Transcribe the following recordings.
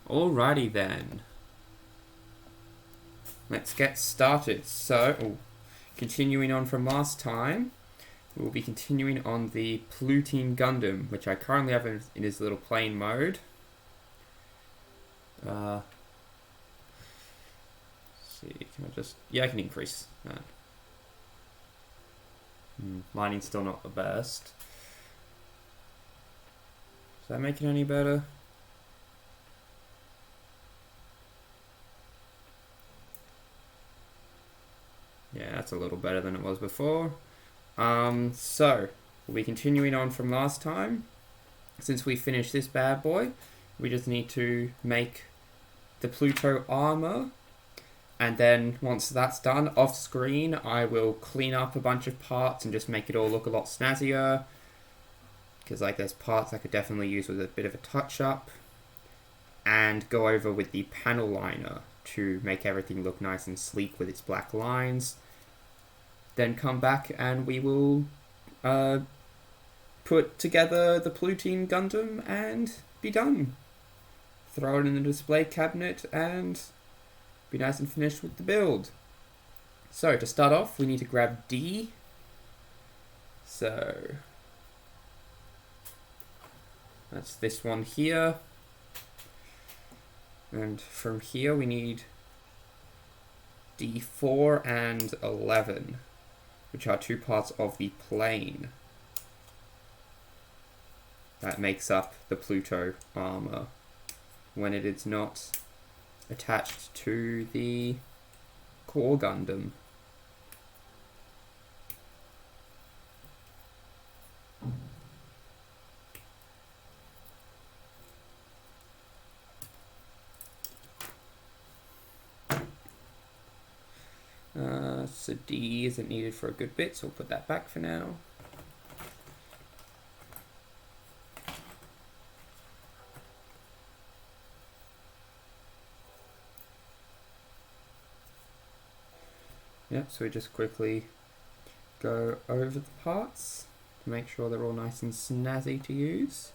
Alrighty then. Let's get started. So, continuing on from last time, we'll be continuing on the Plutine Gundam, which I currently have in his little plane mode. Let's see, can I just... Yeah, I can increase that. Lighting's still not the best. Does that make it any better? Yeah, that's a little better than it was before. So, we'll be continuing on from last time. Since we finished this bad boy, we just need to make the Pluto armour. And then once that's done, off screen, I will clean up a bunch of parts and just make it all look a lot snazzier. Because there's parts I could definitely use with a bit of a touch-up. And go over with the panel liner to make everything look nice and sleek with its black lines. Then come back and we will put together the Plutine Gundam and be done. Throw it in the display cabinet and be nice and finished with the build. So to start off, we need to grab D. So that's this one here. And from here we need D4 and 11, which are two parts of the plane that makes up the Pluto armor when it is not attached to the core Gundam. So D isn't needed for a good bit, so we'll put that back for now. Yep, so we just quickly go over the parts to make sure they're all nice and snazzy to use.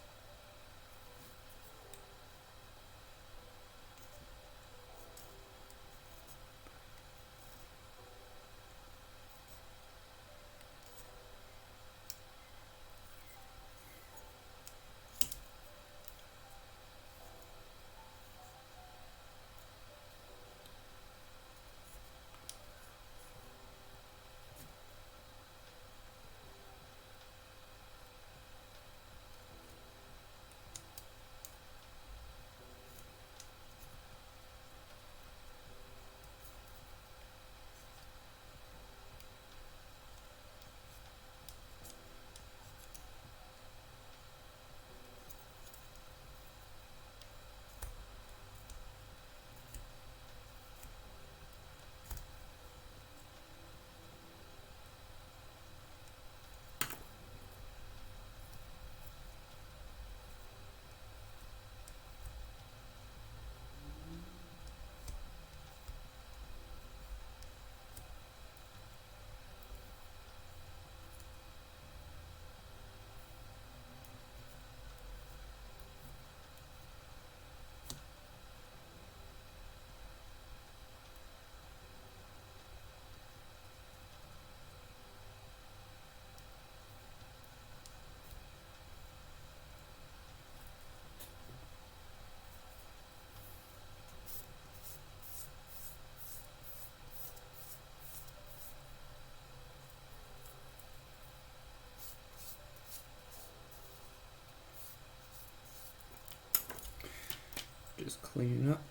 Just cleaning up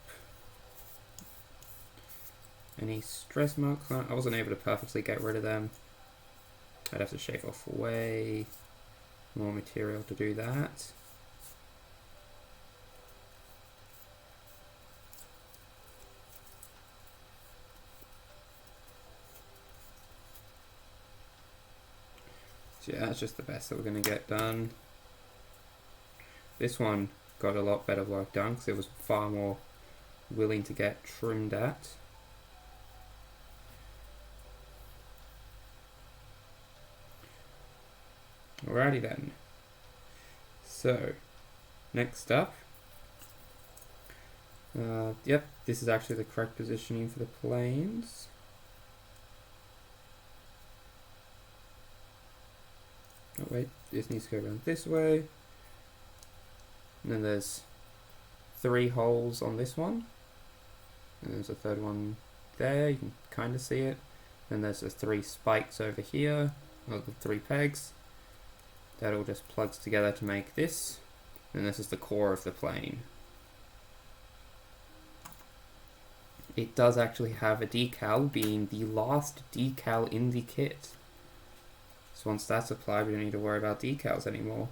any stress marks. I wasn't able to perfectly get rid of them. I'd have to shave off way more material to do that. So yeah, that's just the best that we're going to get done. This one got a lot better work done because it was far more willing to get trimmed at. Alrighty then. So, next up, Yep, this is actually the correct positioning for the planes. Oh wait, this needs to go around this way. And then there's 3 holes on this one. And there's a third one there, you can kind of see it. Then there's the 3 spikes over here, or the 3 pegs. That all just plugs together to make this. And this is the core of the plane. It does actually have a decal, being the last decal in the kit. So once that's applied, we don't need to worry about decals anymore.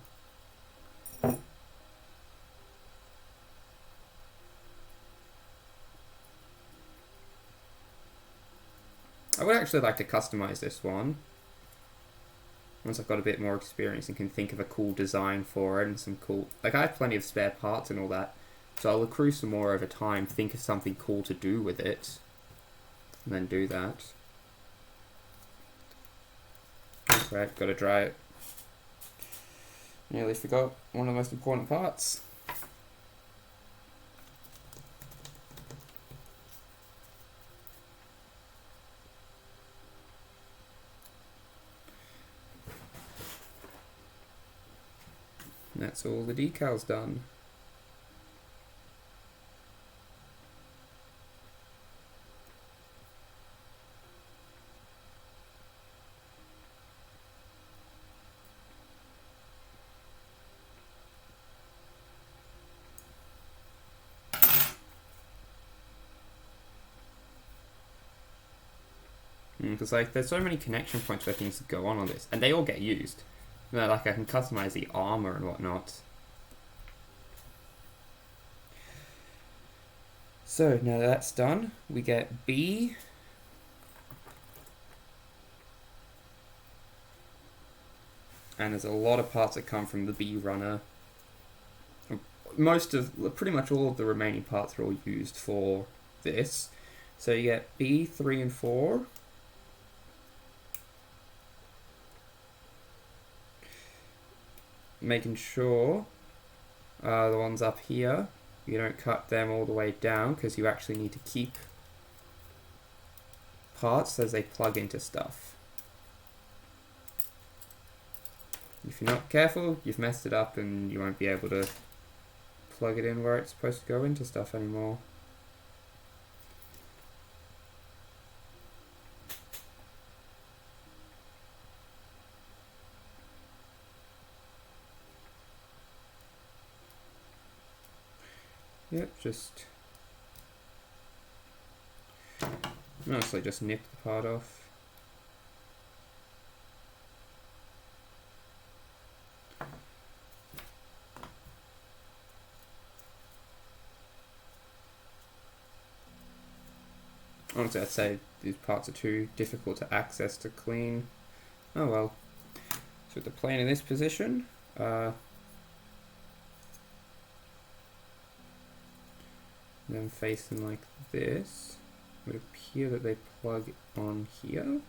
I would actually like to customize this one. Once I've got a bit more experience and can think of a cool design for it and some cool... Like, I have plenty of spare parts and all that. So I'll accrue some more over time, think of something cool to do with it. And then do that. Right, gotta dry it. Nearly forgot one of the most important parts. And that's all the decals done. Because like there's so many connection points where things go on this, and they all get used. You know, like I can customize the armor and whatnot. So now that's done, we get B. And there's a lot of parts that come from the B runner. Pretty much all of the remaining parts are all used for this. So you get B, 3 and 4. Making sure the ones up here, you don't cut them all the way down, because you actually need to keep parts as they plug into stuff. If you're not careful, you've messed it up and you won't be able to plug it in where it's supposed to go into stuff anymore. Yep, just mostly just nip the part off. Honestly, I'd say these parts are too difficult to access to clean. Oh well. So with the plane in this position, then facing like this, it would appear that they plug on here.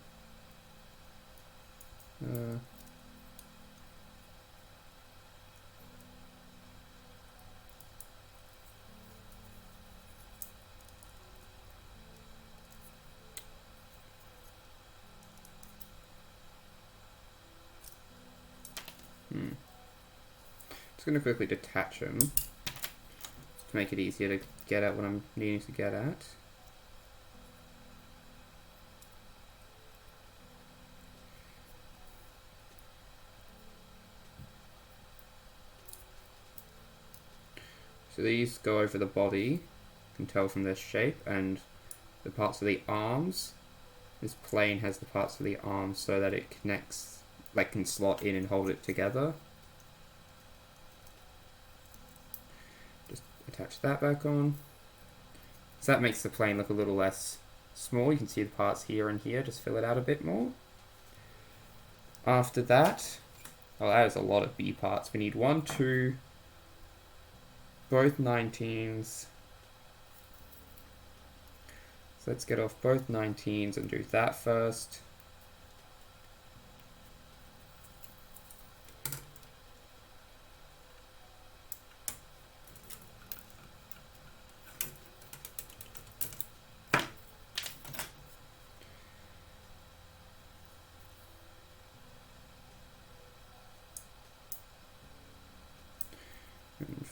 Just going to quickly detach them to make it easier to get at what I'm needing to get at. So these go over the body, you can tell from their shape, and the parts of the arms. This plane has the parts of the arms so that it connects, like can slot in and hold it together. Just attach that back on. So that makes the plane look a little less small. You can see the parts here and here, just fill it out a bit more. After that, oh, that is a lot of B parts. We need 1, 2, both 19s. So let's get off both 19s and do that first.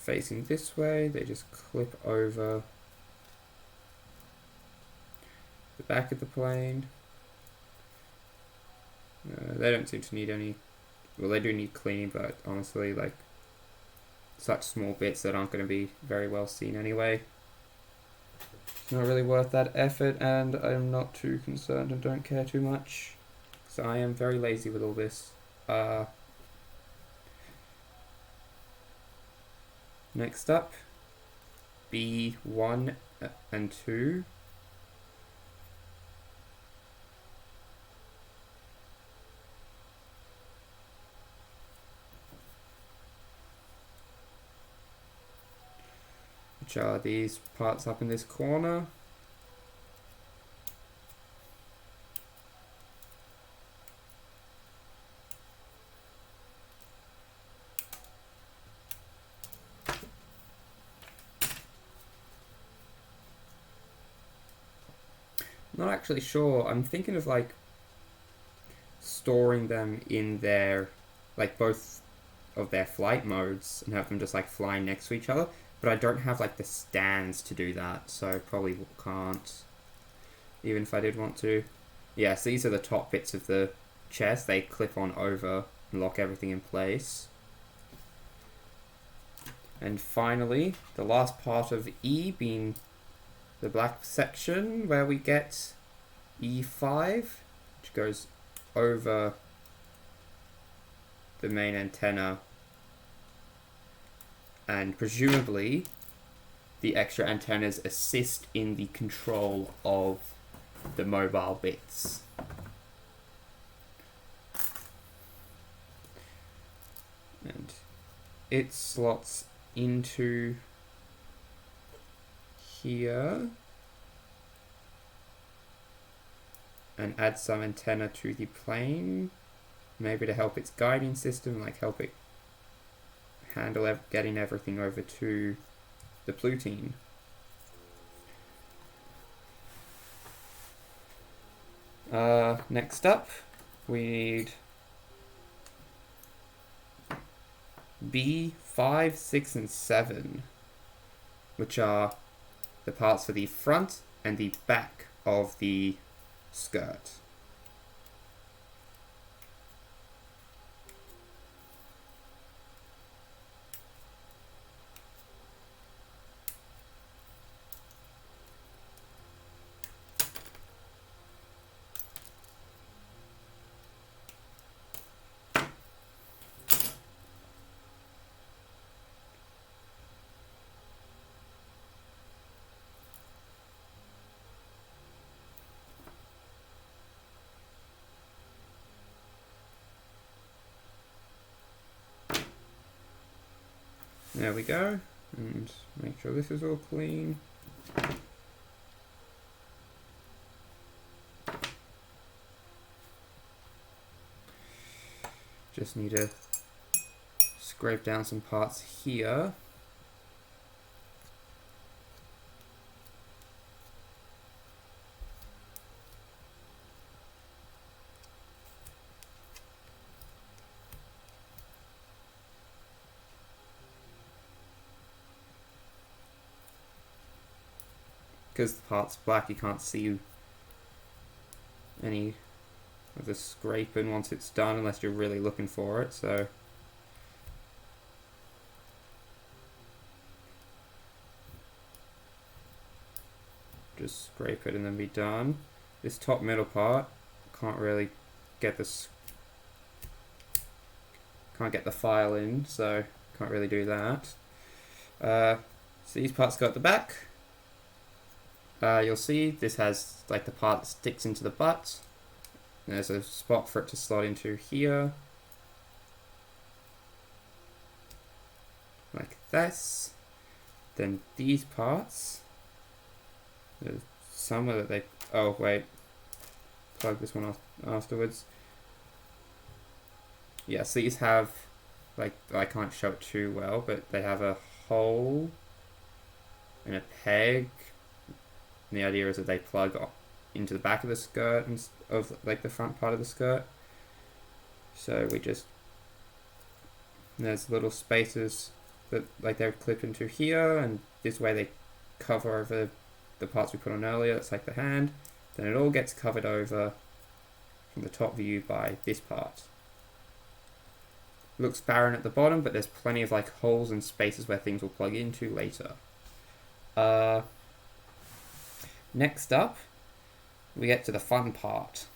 facing this way, they just clip over the back of the plane. They don't seem to need any, well, they do need cleaning, but honestly, like, such small bits that aren't going to be very well seen anyway. It's not really worth that effort, and I'm not too concerned and don't care too much, so I am very lazy with all this. Next up, B1 and 2. Which are these parts up in this corner. Not actually sure. I'm thinking of like storing them in their, like, both of their flight modes and have them just like flying next to each other. But I don't have like the stands to do that, so probably can't, even if I did want to. Yes, these are the top bits of the chest. They clip on over and lock everything in place. And finally, the last part of E being the black section, where we get E5, which goes over the main antenna, and presumably the extra antennas assist in the control of the mobile bits. And it slots into here and adds some antenna to the plane, maybe to help its guiding system, like help it handle getting everything over to the Plutine. Next up, we need B5, 6, and 7, which are the parts for the front and the back of the skirt. There we go, and make sure this is all clean. Just need to scrape down some parts here. Because the part's black, you can't see any of the scraping once it's done, unless you're really looking for it, so. Just scrape it and then be done. This top middle part, can't really get this, can't get the file in, so can't really do that. So these parts go at the back. You'll see this has like the part that sticks into the butt. There's a spot for it to slot into here, like this. Then these parts, there's somewhere that they, oh wait, plug this one off afterwards. Yes, these have, like, I can't show it too well, but they have a hole and a peg. And the idea is that they plug into the back of the skirt and of like the front part of the skirt. So we just, there's little spaces that like they're clipped into here, and this way they cover over the parts we put on earlier. It's like the hand. Then it all gets covered over from the top view by this part. Looks barren at the bottom, but there's plenty of like holes and spaces where things will plug into later. Next up, we get to the fun part.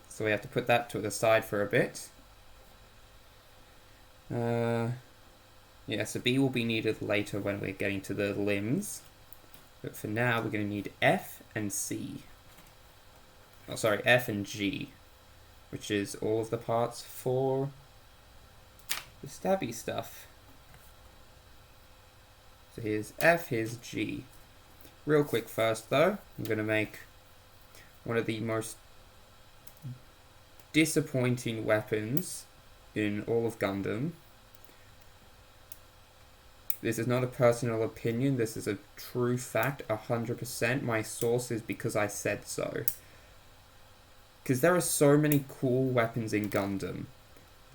So we have to put that to the side for a bit. Yeah, so B will be needed later when we're getting to the limbs. But for now, we're going to need F and C. Oh, sorry, F and G, which is all of the parts for the stabby stuff. So here's F, here's G. Real quick first though, I'm going to make one of the most disappointing weapons in all of Gundam. This is not a personal opinion, this is a true fact, 100%. My source is because I said so. Because there are so many cool weapons in Gundam.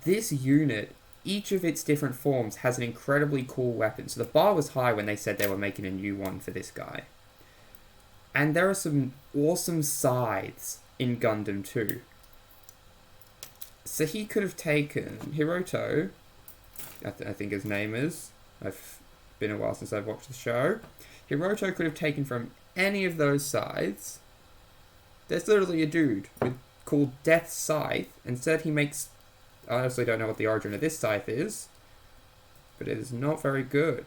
This unit, each of its different forms, has an incredibly cool weapon. So the bar was high when they said they were making a new one for this guy. And there are some awesome scythes in Gundam too. So he could have taken Hiroto, I think his name is. I've been a while since I've watched the show. Hiroto could have taken from any of those scythes. There's literally a dude called Death Scythe. Instead he makes... I honestly don't know what the origin of this scythe is, but it is not very good.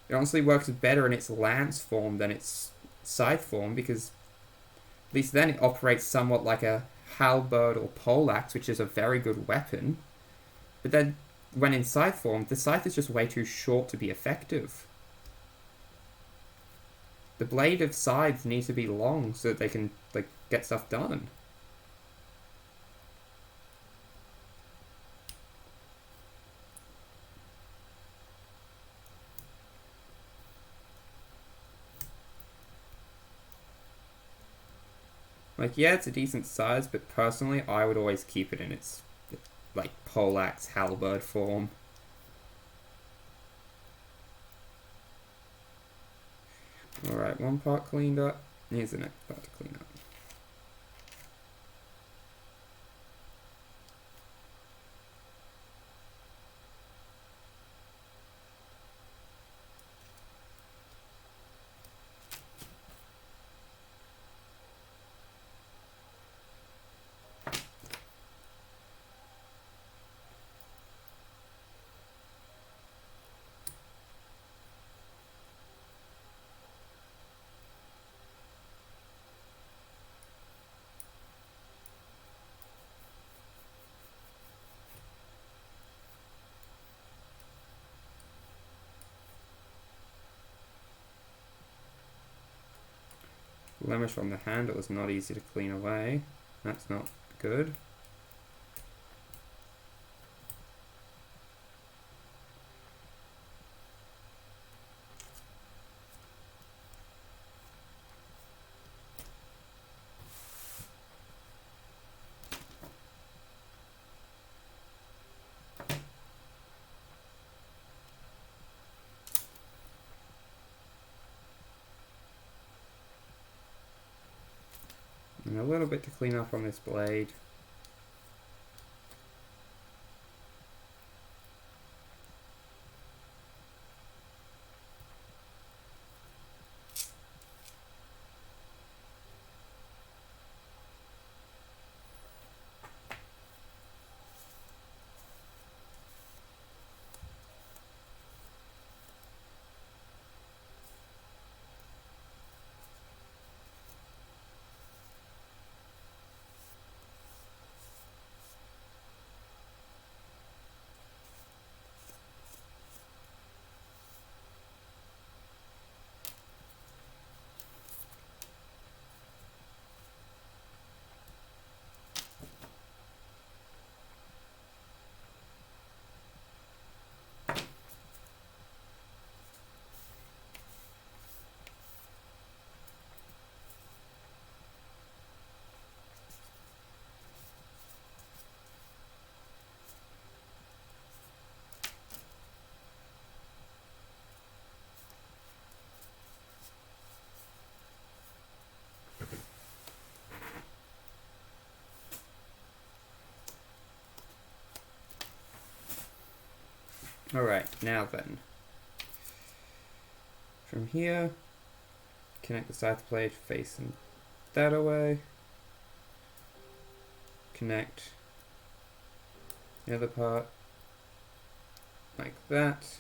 It honestly works better in its lance form than its scythe form, because at least then it operates somewhat like a halberd or poleaxe, which is a very good weapon. But then, when in scythe form, the scythe is just way too short to be effective. The blade of scythes needs to be long so that they can like get stuff done. Like, yeah, it's a decent size, but personally, I would always keep it in its, like, poleaxe halberd form. Alright, one part cleaned up. Here's the next part to clean up. Blemish on the handle is not easy to clean away. That's not good. And a little bit to clean up on this blade. Alright, now then. From here, connect the scythe blade facing that away. Connect the other part like that.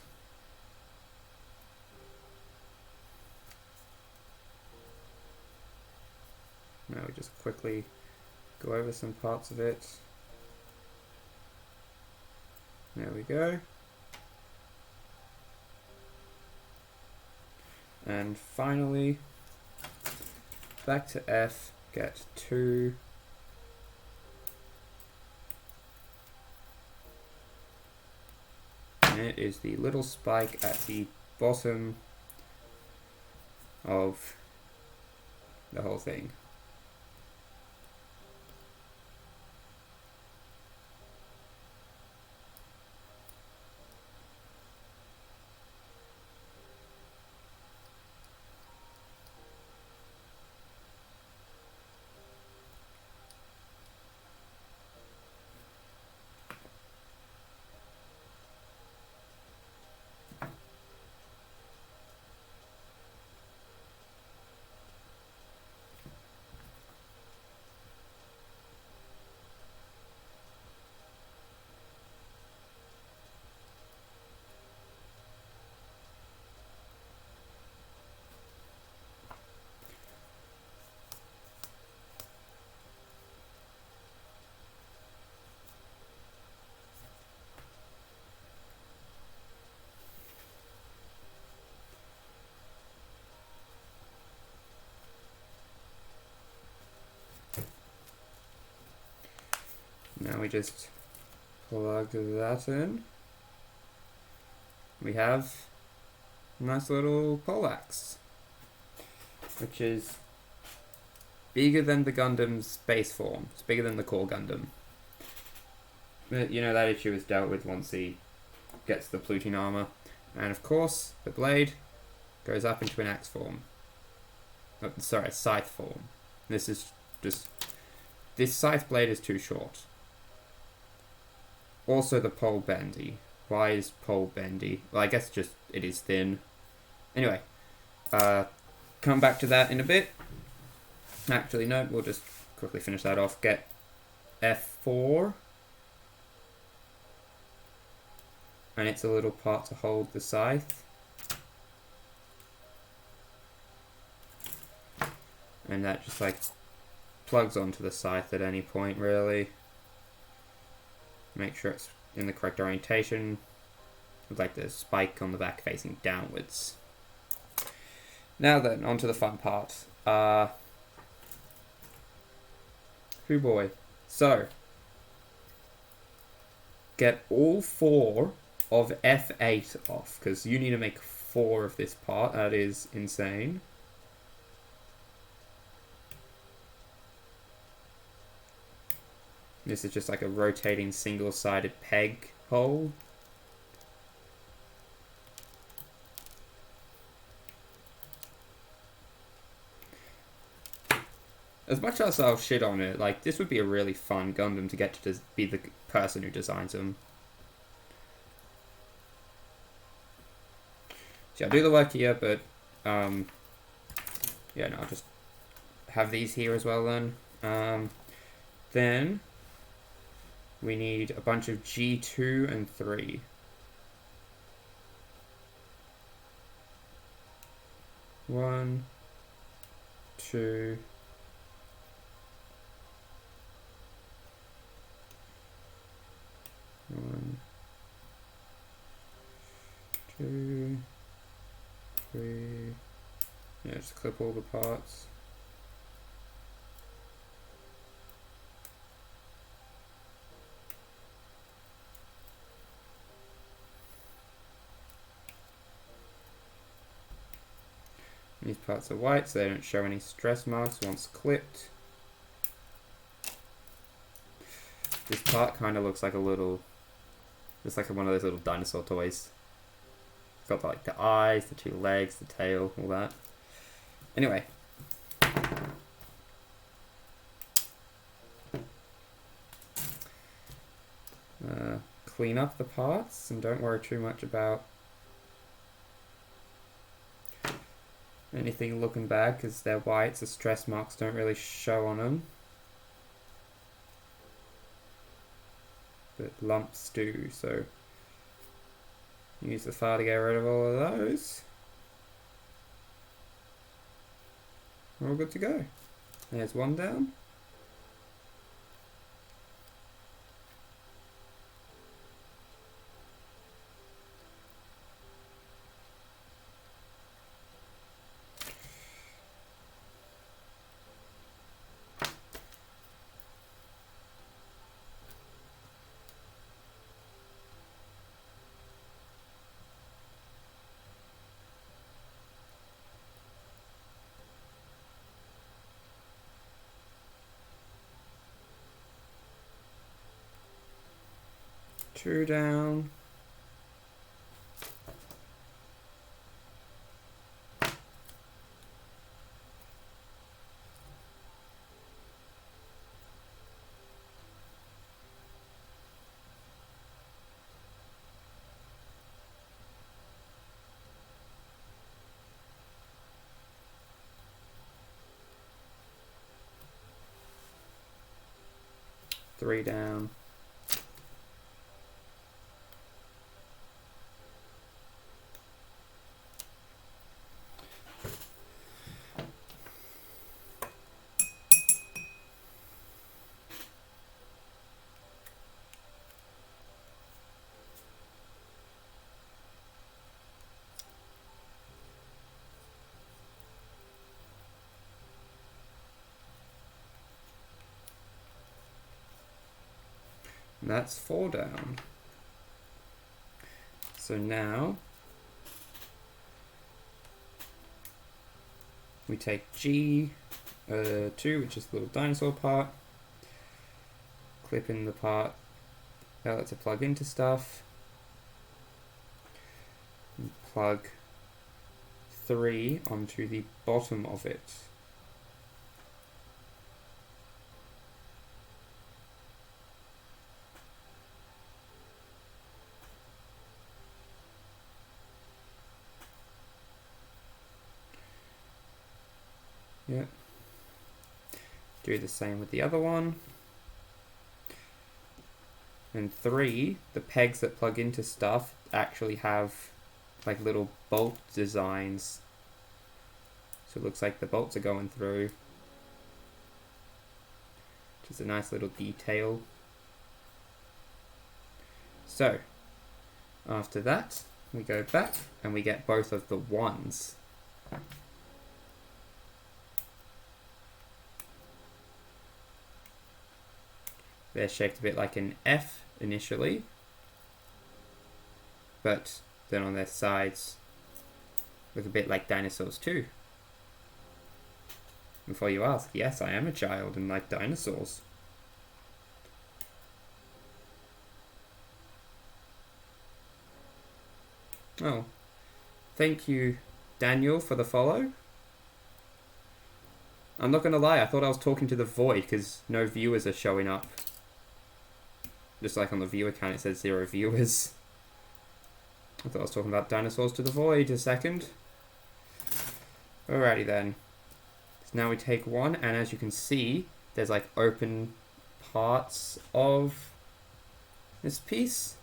Now we just quickly go over some parts of it. There we go. And finally, back to F, get 2. And it is the little spike at the bottom of the whole thing. Now we just plug that in. We have a nice little poleaxe, which is bigger than the Gundam's base form. It's bigger than the core Gundam. But, you know, that issue is dealt with once he gets the Plutine armour. And of course, the blade goes up into an axe form. Oh, sorry, a scythe form. This is just... This scythe blade is too short. Also the pole bendy. Why is pole bendy? Well, I guess just it is thin. Anyway, come back to that in a bit. Actually, no, we'll just quickly finish that off. Get F4. And it's a little part to hold the scythe. And that just like plugs onto the scythe at any point, really. Make sure it's in the correct orientation, with like the spike on the back facing downwards. Now then, on to the fun part. Hoo boy. So, get all 4 of F8 off, because you need to make 4 of this part. That is insane. This is just like a rotating single-sided peg hole. As much as I'll shit on it, like, this would be a really fun Gundam to get to be the person who designs them. See, I'll do the work here, but, yeah, no, I'll just have these here as well then. Then we need a bunch of G2 and 3. One, two, one, two, three. Yeah, just clip all the parts. These parts are white, so they don't show any stress marks once clipped. This part kind of looks like a little, just like one of those little dinosaur toys. It's got like the eyes, the 2 legs, the tail, all that. Anyway. clean up the parts and don't worry too much about anything looking bad because they're white, so stress marks don't really show on them. But lumps do, so use the file to get rid of all of those. We're all good to go. There's one down. Two down. Three down. And that's 4 down. So now we take G2, which is the little dinosaur part, clip in the part outlet to plug into stuff, and plug 3 onto the bottom of it. Yep. Do the same with the other one. And 3, the pegs that plug into stuff actually have like little bolt designs. So it looks like the bolts are going through. Which is a nice little detail. So, after that, we go back and we get both of the 1s. They're shaped a bit like an F initially, but then on their sides look a bit like dinosaurs too. Before you ask, yes, I am a child and like dinosaurs. Oh, thank you, Daniel, for the follow. I'm not gonna lie, I thought I was talking to the void because no viewers are showing up. Just like on the viewer count, it says 0 viewers. I thought I was talking about dinosaurs to the void a second. Alrighty then. So now we take 1, and as you can see, there's like open parts of this piece.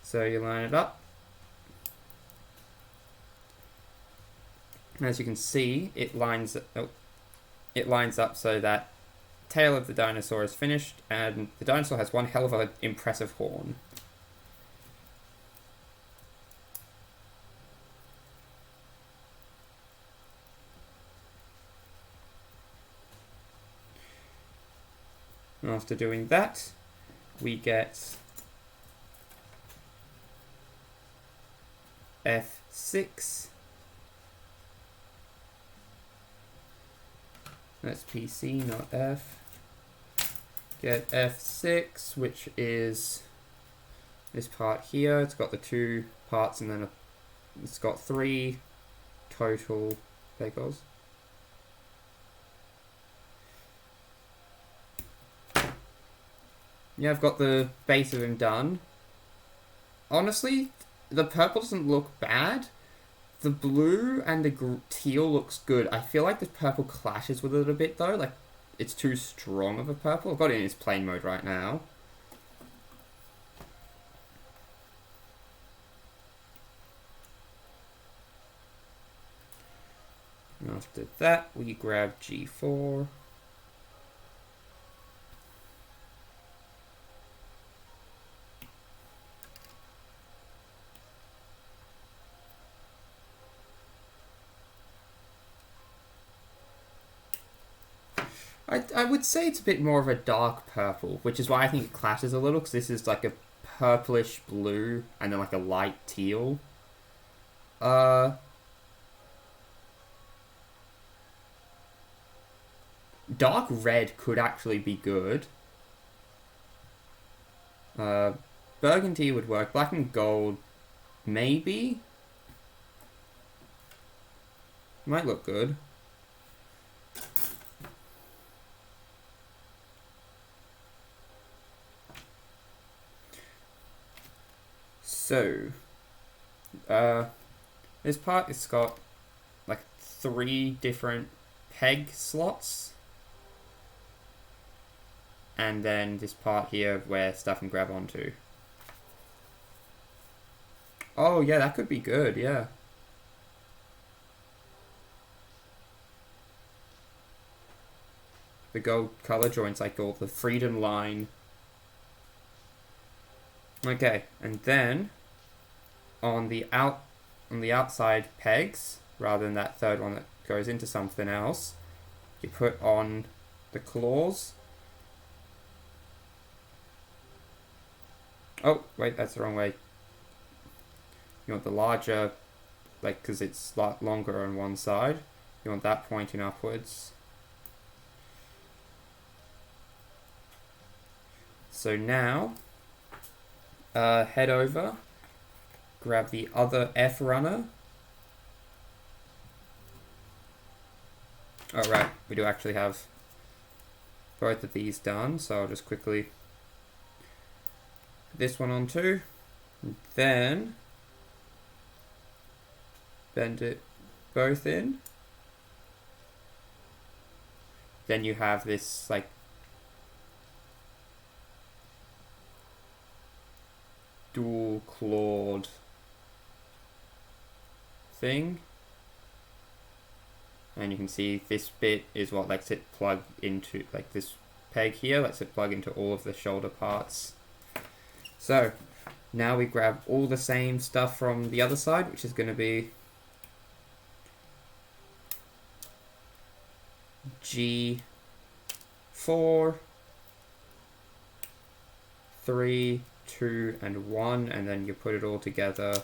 So you line it up. And as you can see, it lines up so that tail of the dinosaur is finished, and the dinosaur has one hell of an impressive horn. After doing that, we get F6. That's PC, not F. Get F6, which is this part here. It's got the 2 parts and then it's got 3 total Legos. Yeah, I've got the base of him done. Honestly, the purple doesn't look bad. The blue and the teal looks good. I feel like the purple clashes with it a bit though. Like, it's too strong of a purple. I've got it in its plain mode right now. After that, we grab G4. I would say it's a bit more of a dark purple, which is why I think it clashes a little, because this is like a purplish blue and then like a light teal. Dark red could actually be good. Burgundy would work. Black and gold, maybe? Might look good. So, this part has got like 3 different peg slots. And then this part here where stuff can grab onto. Oh yeah, that could be good, yeah. The gold color joints, like all the freedom line. Okay, and then on the outside pegs, rather than that third one that goes into something else, you put on the claws. Oh, wait, that's the wrong way. You want the larger, like, because it's a lot longer on one side. You want that pointing upwards. So now, head over, grab the other F runner. Oh, right, we do actually have both of these done, so I'll just quickly put this one on too. Then bend it both in. Then you have this like dual clawed thing, and you can see this bit is what lets it plug into, like this peg here lets it plug into all of the shoulder parts. So now we grab all the same stuff from the other side, which is going to be G4, 3, 2, and 1, and then you put it all together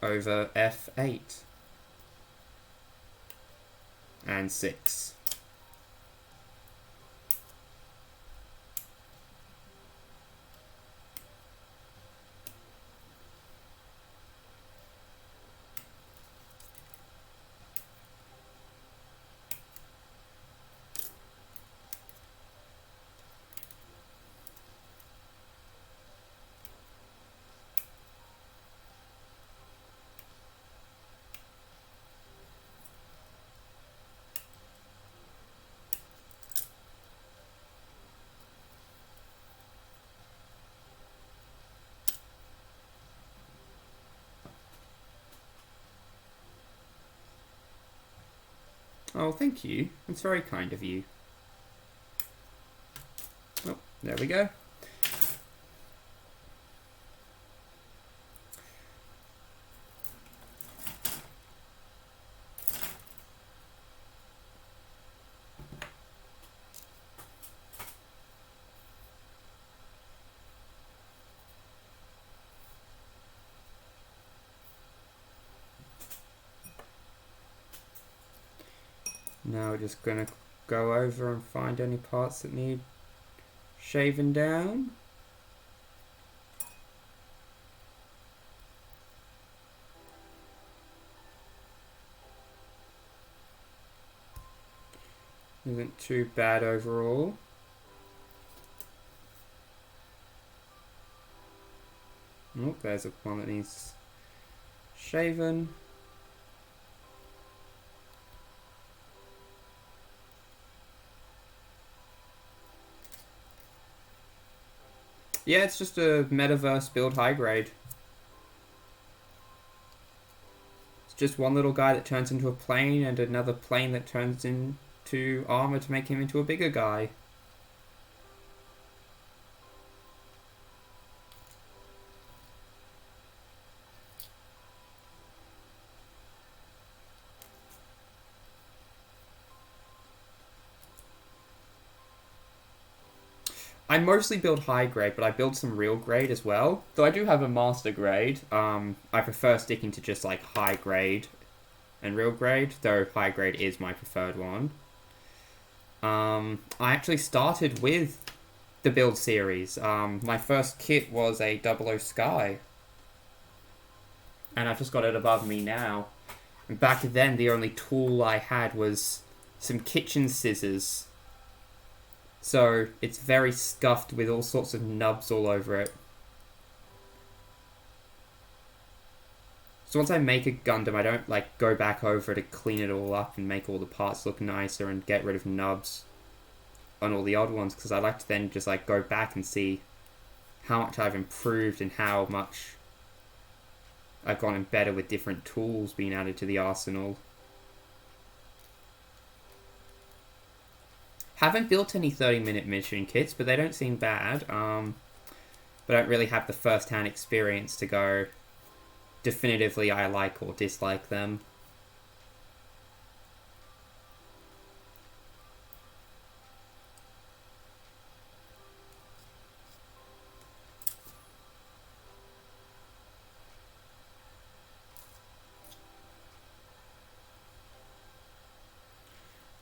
over F8 and 6. Oh, thank you. That's very kind of you. Oh, there we go. Now we're just going to go over and find any parts that need shaving down. Isn't too bad overall. Oh, there's a one that needs shaven. Yeah, it's just a metaverse build high grade. It's just one little guy that turns into a plane and another plane that turns into armor to make him into a bigger guy. I mostly build high grade, but I build some real grade as well. Though I do have a master grade. I prefer sticking to just like high grade and real grade, though high grade is my preferred one. I actually started with the build series. My first kit was a 00 Sky, and I've just got it above me now. And back then, the only tool I had was some kitchen scissors. So it's very scuffed with all sorts of nubs all over it. So once I make a Gundam, I don't like go back over to clean it all up and make all the parts look nicer and get rid of nubs on all the odd ones, because I like to then just like go back and see how much I've improved and how much I've gotten better with different tools being added to the arsenal. Haven't built any 30-minute mission kits, but they don't seem bad. But I don't really have the first-hand experience to go definitively I like or dislike them.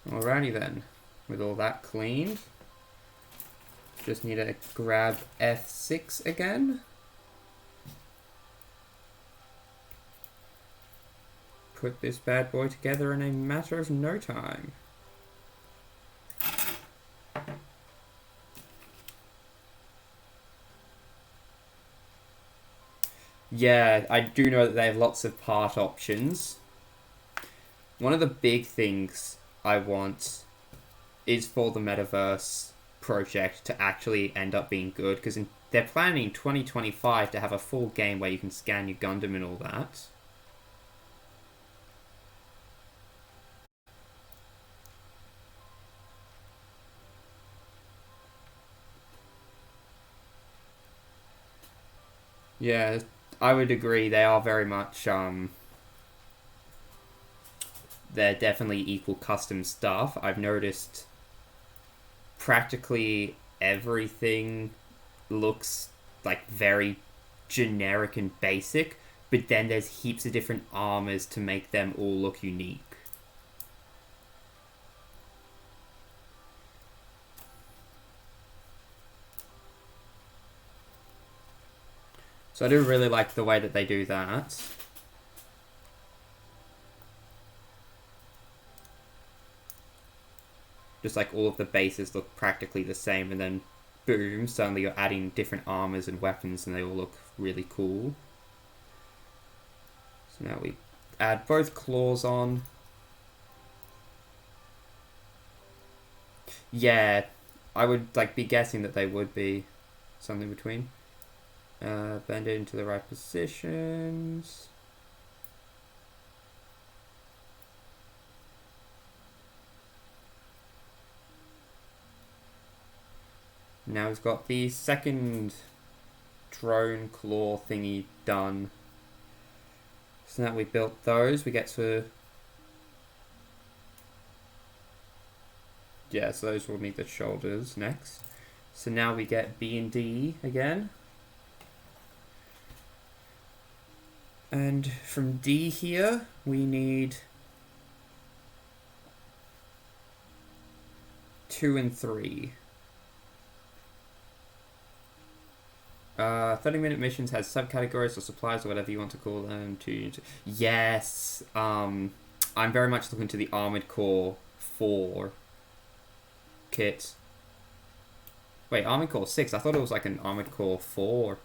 Alrighty then. With all that cleaned, just need to grab F6 again. Put this bad boy together in a matter of no time. Yeah, I do know that they have lots of part options. One of the big things I want is for the metaverse project to actually end up being good, because they're planning 2025 to have a full game where you can scan your Gundam and all that. Yeah, I would agree. They are very much they're definitely equal custom stuff. I've noticed practically everything looks like very generic and basic, but then there's heaps of different armors to make them all look unique. So I do really like the way that they do that. Just like all of the bases look practically the same, and then boom, suddenly you're adding different armors and weapons and they all look really cool. So now we add both claws on. Yeah, I would like be guessing that they would be something between. Bend it into the right positions. Now we've got the second drone claw thingy done. So now we built those, we get to... Yeah, so those will need the shoulders next. So now we get B and D again. And from D here, we need 2 and 3. 30-minute missions has subcategories or supplies or whatever you want to call them. Yes, I'm very much looking to the Armored Core 4 kit. Wait, Armored Core 6? I thought it was like an Armored Core 4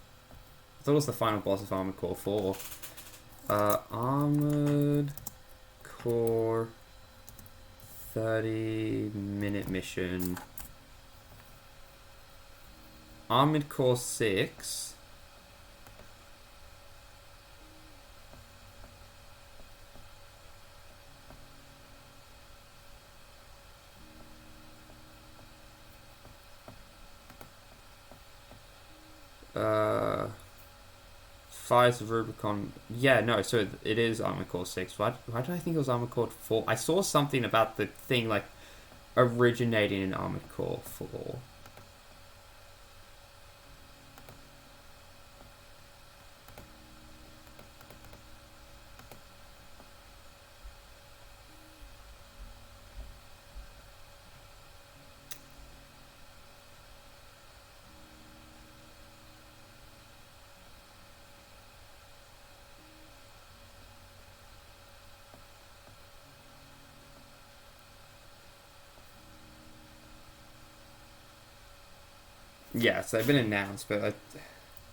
I thought it was the final boss of Armored Core 4. Armored Core 30-minute mission. Armored Core 6. Fires of Rubicon. Yeah, no, so it is Armored Core 6. Why did I think it was Armored Core 4? I saw something about the thing, like, originating in Armored Core 4. Yeah, so they've been announced, but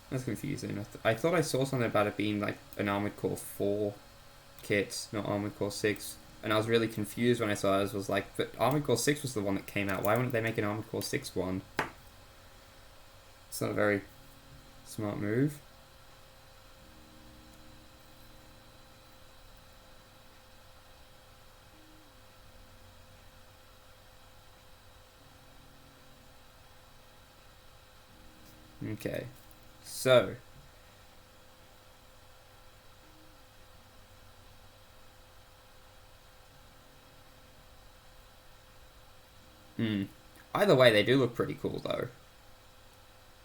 that's confusing. I thought I saw something about it being like an Armored Core 4 kit, not Armored Core 6. And I was really confused when I saw it. I was like, but Armored Core 6 was the one that came out. Why wouldn't they make an Armored Core 6 one? It's not a very smart move. Okay, so either way, they do look pretty cool though.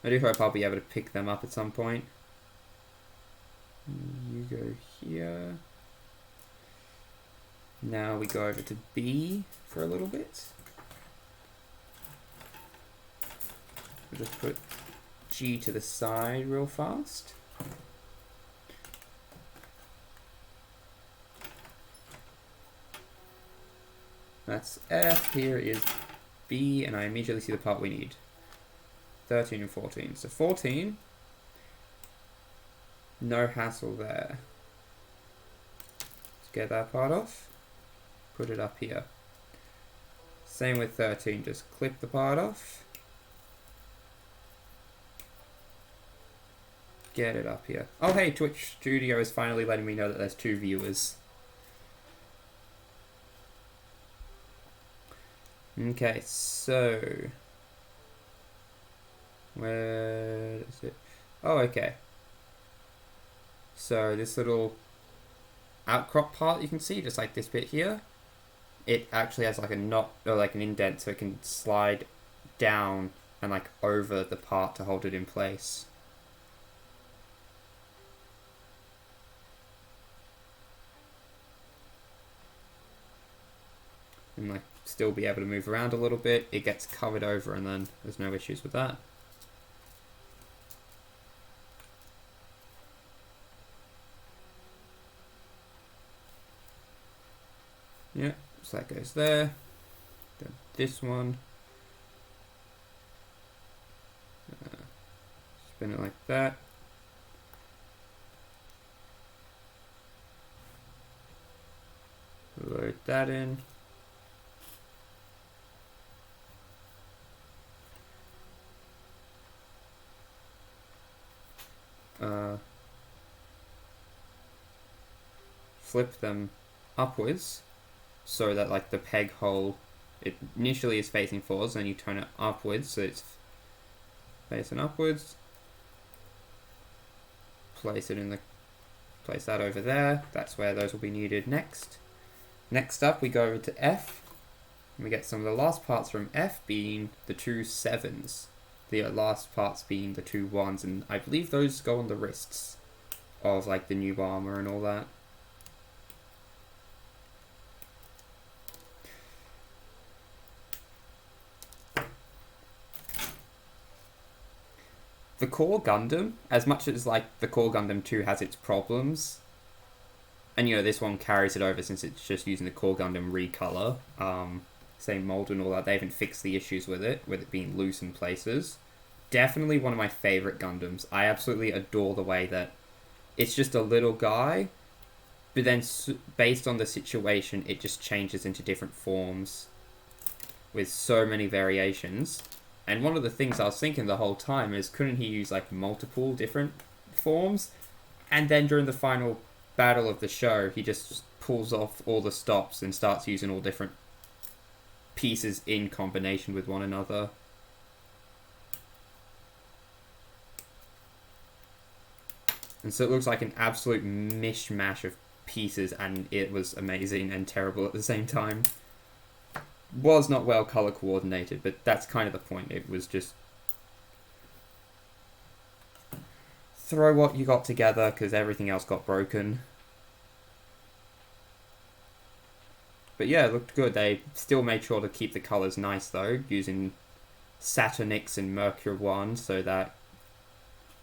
I do hope I'll be able to pick them up at some point. You go here. Now we go over to B for a little bit. We'll just put G to the side real fast. That's F, here is B, and I immediately see the part we need. 13 and 14. So 14, no hassle there. Let's get that part off. Put it up here. Same with 13, just clip the part off. Get it up here. Oh hey, Twitch Studio is finally letting me know that there's 2 viewers. Okay, so where is it? Oh, okay. So this little outcrop part you can see, just like this bit here, it actually has like a knot or like an indent, so it can slide down and like over the part to hold it in place. And like still be able to move around a little bit. It gets covered over and then there's no issues with that. Yeah, so that goes there. Then this one. Spin it like that. Load that in. Flip them upwards so that like the peg hole, it initially is facing forwards, then you turn it upwards so it's facing upwards. Place that over there. That's where those will be needed next. Next up we go over to F and we get some of the last parts from F being the 2 7s. The last parts being the 2 1s, and I believe those go on the wrists of like the new armor and all that. The core Gundam, as much as like the core Gundam 2 has its problems, and you know this one carries it over since it's just using the core Gundam recolor, same mold and all that, they haven't fixed the issues with it being loose in places. definitely one of my favorite Gundams. I absolutely adore the way that it's just a little guy, but then based on the situation, it just changes into different forms with so many variations. And one of the things I was thinking the whole time is, couldn't he use like multiple different forms? And then during the final battle of the show, he just pulls off all the stops and starts using all different pieces in combination with one another. And so it looks like an absolute mishmash of pieces, and it was amazing and terrible at the same time. Was not well color coordinated, but that's kind of the point. It was just throw what you got together because everything else got broken. But yeah, it looked good. They still made sure to keep the colors nice though, using Saturnix and Mercury 1 so that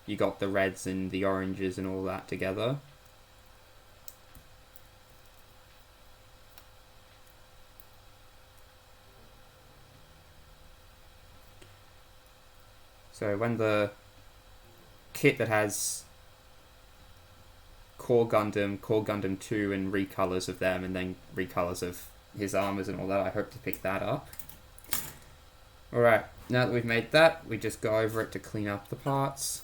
you got the reds and the oranges and all that together. So when the kit that has Core Gundam 2 and recolors of them, and then recolors of his armors and all that, I hope to pick that up. Alright, now that we've made that, we just go over it to clean up the parts.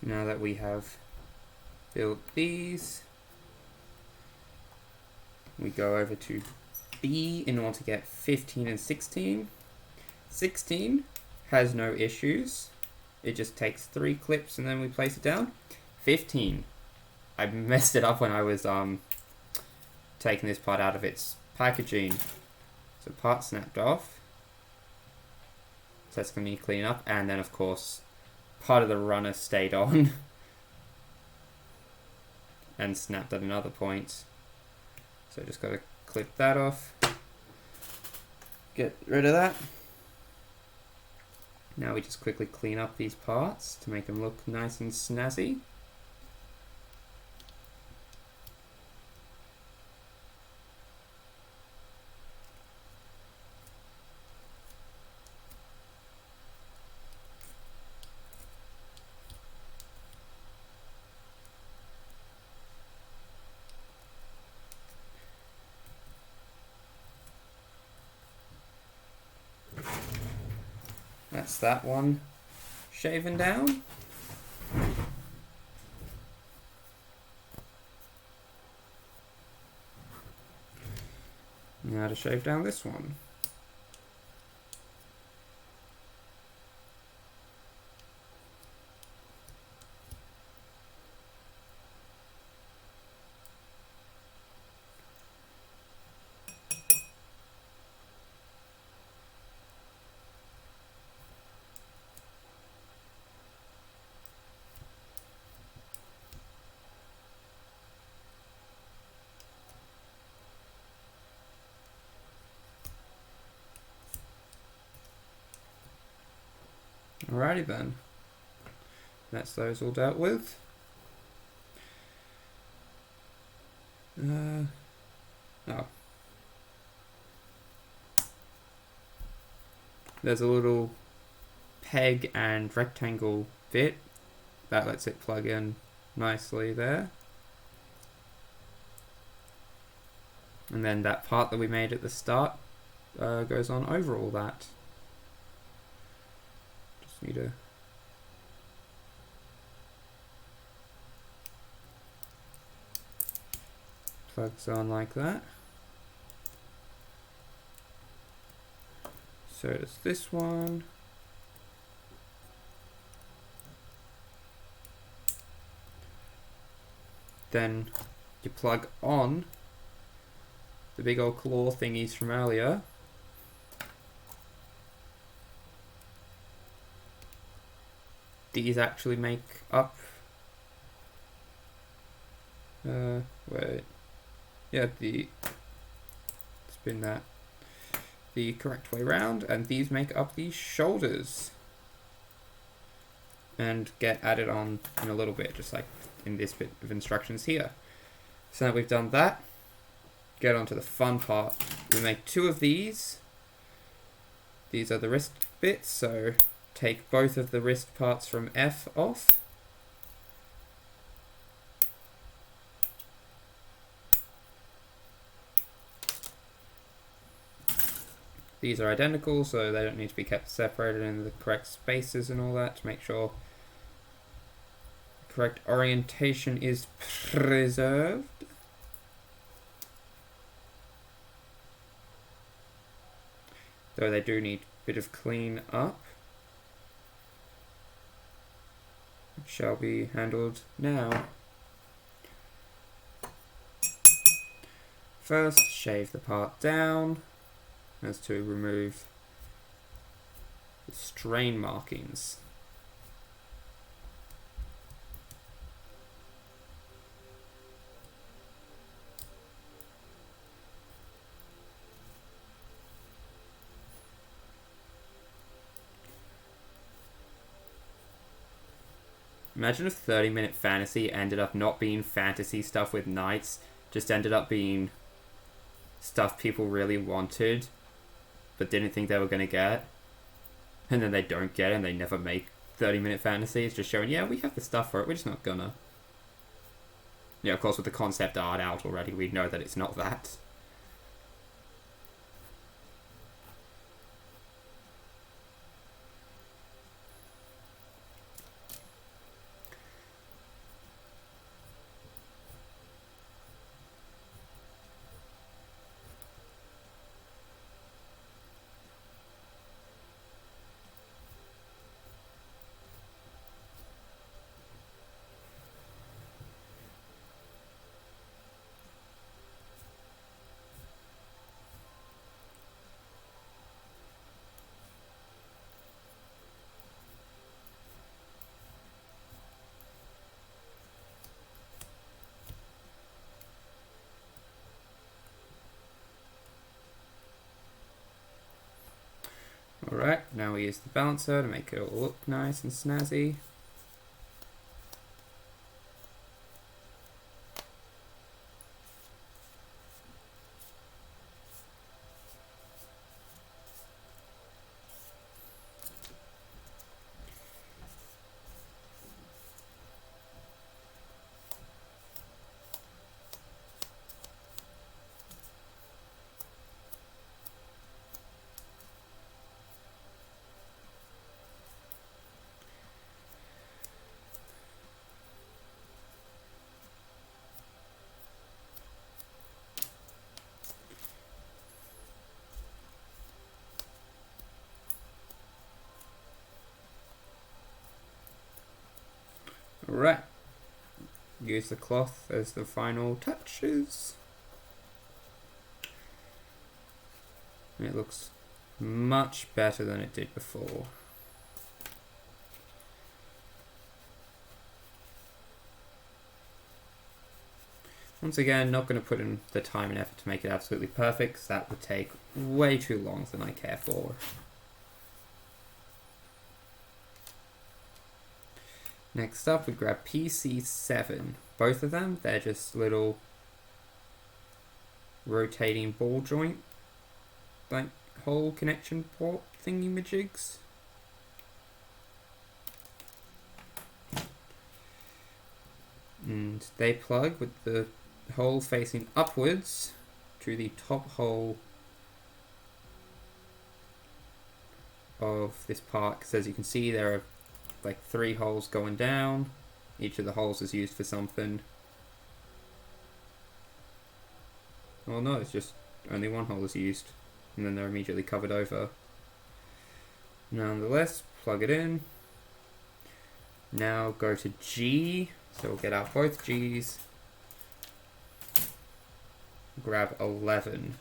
So now that we have built these, we go over to B in order to get 15 and 16. 16 has no issues. It just takes 3 clips and then we place it down. 15, I messed it up when I was taking this part out of its packaging. So part snapped off. So that's going to need clean up, and then of course part of the runner stayed on and snapped at another point. So just got to clip that off. Get rid of that. Now we just quickly clean up these parts to make them look nice and snazzy. That's that one shaven down. Now to shave down this one. Alrighty then, that's those all dealt with. Oh. There's a little peg and rectangle bit that lets it plug in nicely there. And then that part that we made at the start goes on over all that. Need to Plugs on like that. So does this one. Then you plug on the big old claw thingies from earlier. These actually make up wait. Yeah, spin that the correct way round, and these make up the shoulders. And get added on in a little bit, just like in this bit of instructions here. So now we've done that, get on to the fun part. We make 2 of these. These are the wrist bits, so take both of the wrist parts from F off. These are identical, so they don't need to be kept separated in the correct spaces and all that to make sure correct orientation is preserved. Though they do need a bit of clean up, which shall be handled now. First, shave the part down as to remove the strain markings. Imagine if 30-minute fantasy ended up not being fantasy stuff with knights, just ended up being stuff people really wanted but didn't think they were going to get, and then they don't get it and they never make 30-minute fantasy. It's just showing, yeah, we have the stuff for it, we're just not gonna. Yeah, of course, with the concept art out already, we know that it's not that. Alright, now we use the balancer to make it all look nice and snazzy. Alright, use the cloth as the final touches. It looks much better than it did before. Once again, not going to put in the time and effort to make it absolutely perfect, because that would take way too long than I care for. Next up, we grab PC7. Both of them, they're just little rotating ball joint, like hole connection port thingy-majigs. And they plug with the hole facing upwards to the top hole of this part, because as you can see there are like 3 holes going down. Each of the holes is used for something. Well, no, it's just only one hole is used, and then they're immediately covered over. Nonetheless, plug it in. Now go to G, so we'll get out both G's. Grab 11.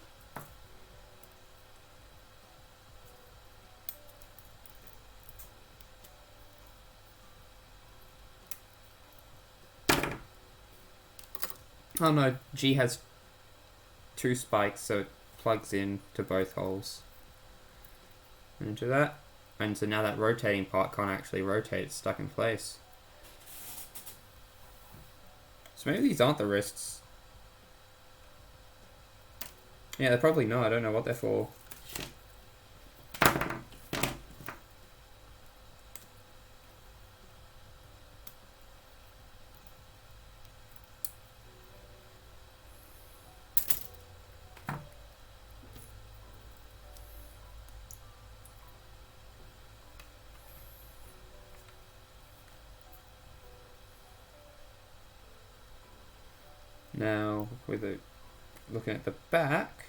Oh no, G has 2 spikes, so it plugs in to both holes. Into that. And so now that rotating part can't actually rotate, it's stuck in place. So maybe these aren't the wrists. Yeah, they're probably not, I don't know what they're for. Now, looking at the back,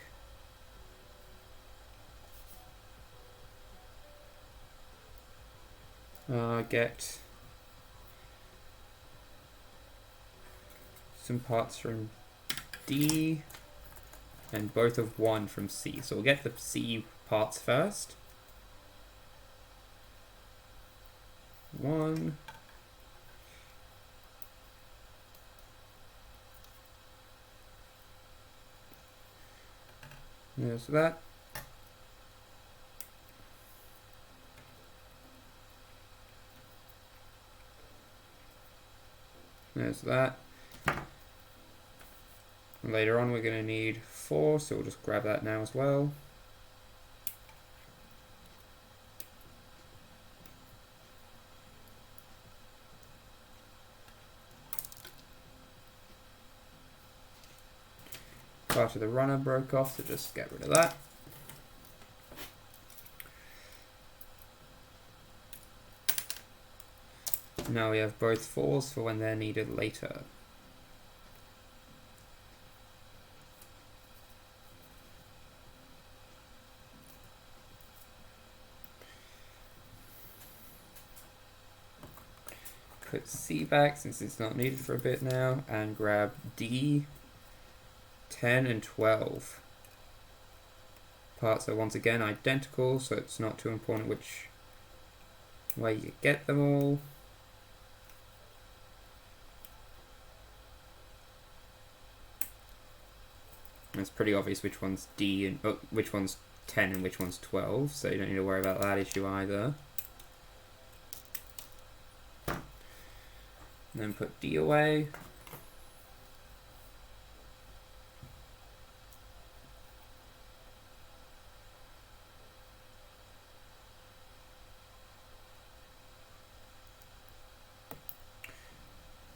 get some parts from D and both of 1 from C. So we'll get the C parts first. 1. There's that. There's that. Later on we're going to need 4, so we'll just grab that now as well. Part of the runner broke off, so just get rid of that. Now we have both 4s for when they're needed later. Put C back since it's not needed for a bit now, and grab D, 10 and 12. Parts are once again identical, so it's not too important which way you get them all. It's pretty obvious which one's D and which one's 10 and which one's 12, so you don't need to worry about that issue either. And then put D away.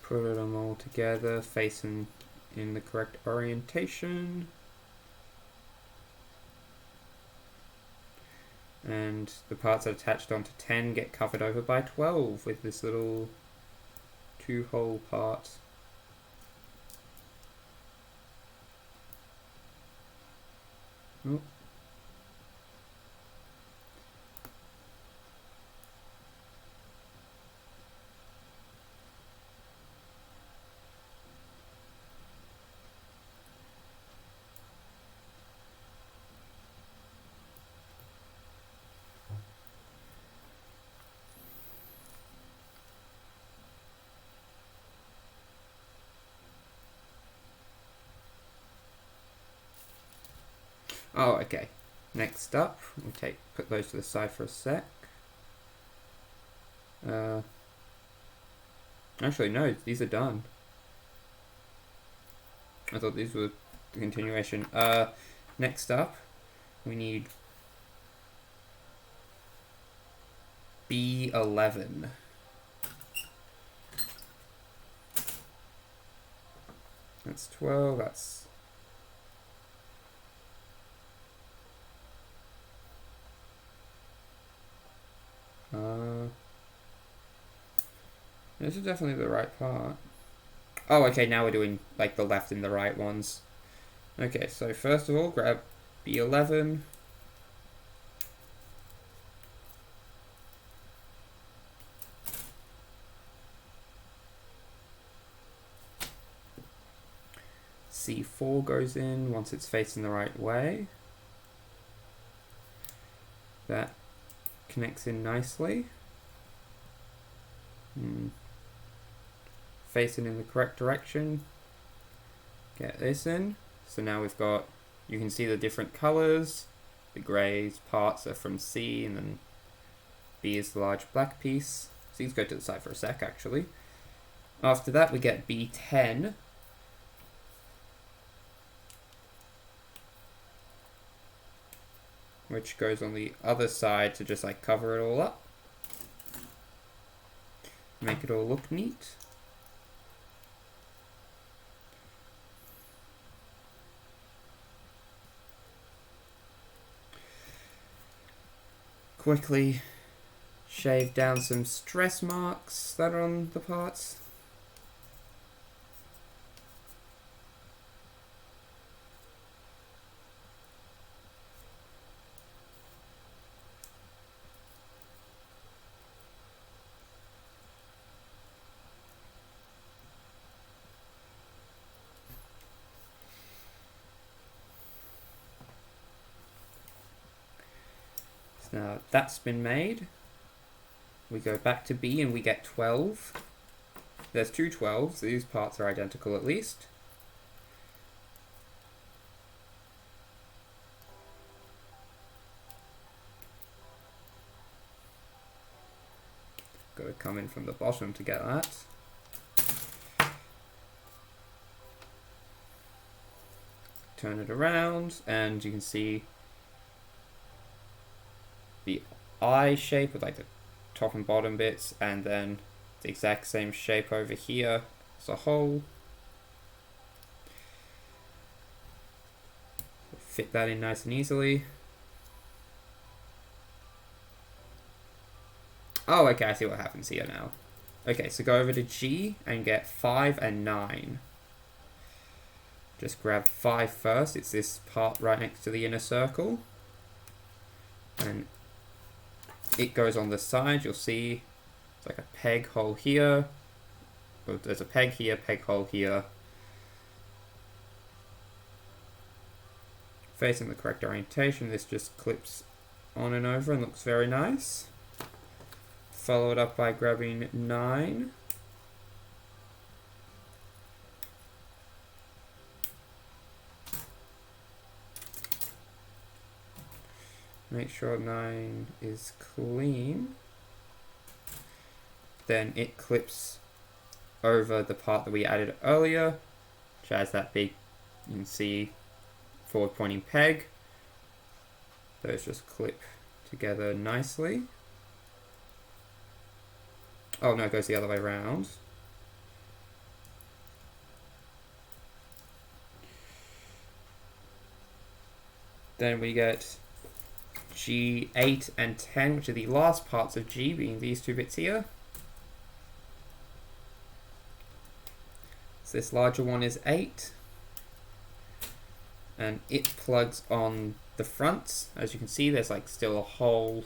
Put them all together, facing in the correct orientation. And the parts that are attached onto 10 get covered over by 12 with this little 2-hole part. Oh. Oh, okay. Next up, we'll put those to the side for a sec. Actually, no, these are done. I thought these were the continuation. Next up, we need B11. That's 12, that's... this is definitely the right part. Oh, okay, now we're doing like the left and the right ones. Okay, so first of all, grab B11. C4 goes in once it's facing the right way. That connects in nicely. Facing in the correct direction. Get this in. So now we've got, you can see the different colours. The greys parts are from C, and then B is the large black piece. So let's go to the side for a sec actually. After that we get B10. Which goes on the other side to just like cover it all up. Make it all look neat. Quickly shave down some stress marks that are on the parts. Now that's been made. We go back to B and we get 12. There's two 12s, these parts are identical at least. Got to come in from the bottom to get that. Turn it around and you can see the eye shape with like the top and bottom bits, and then the exact same shape over here as a whole. Fit that in nice and easily. Oh, okay, I see what happens here now. Okay, so go over to G and get 5 and 9. Just grab 5 first, it's this part right next to the inner circle. And it goes on the side, you'll see it's like a peg hole here. Well, there's a peg here, peg hole here. Facing the correct orientation, this just clips on and over and looks very nice. Follow it up by grabbing 9. Make sure 9 is clean. Then it clips over the part that we added earlier, which has that big, you can see, forward pointing peg. Those just clip together nicely. Oh no, it goes the other way around. Then we get G8 and 10, which are the last parts of G, being these two bits here. So this larger one is 8. And it plugs on the fronts. As you can see, there's like still a hole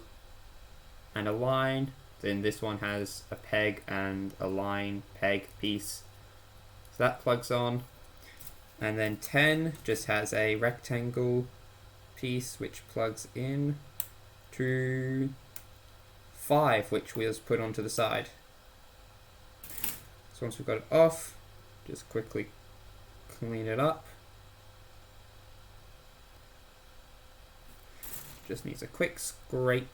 and a line. Then this one has a peg and a line peg piece. So that plugs on. And then 10 just has a rectangle piece which plugs in to 5, which was put onto the side. So once we've got it off, just quickly clean it up. Just needs a quick scrape.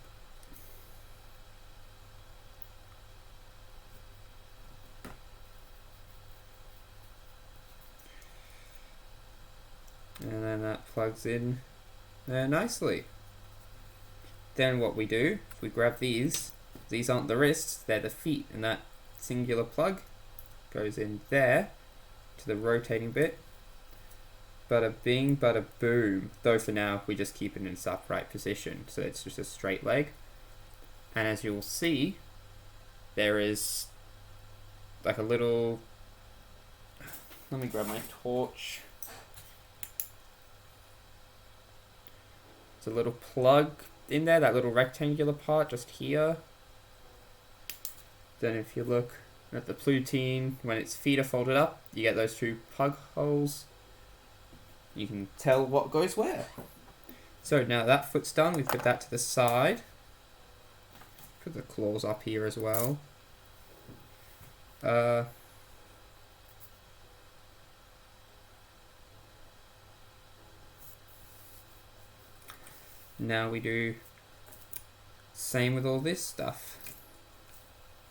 And then that plugs in there nicely. Then what we do, if we grab these aren't the wrists, they're the feet, and that singular plug goes in there to the rotating bit. Bada bing, bada boom. Though for now, we just keep it in its upright position, so it's just a straight leg. And as you'll see, there is like a little, let me grab my torch. There's a little plug in there, that little rectangular part just here. Then if you look at the Plutine, when its feet are folded up, you get those two plug holes. You can tell what goes where. So now that foot's done, we put that to the side. Put the claws up here as well. Now we do same with all this stuff,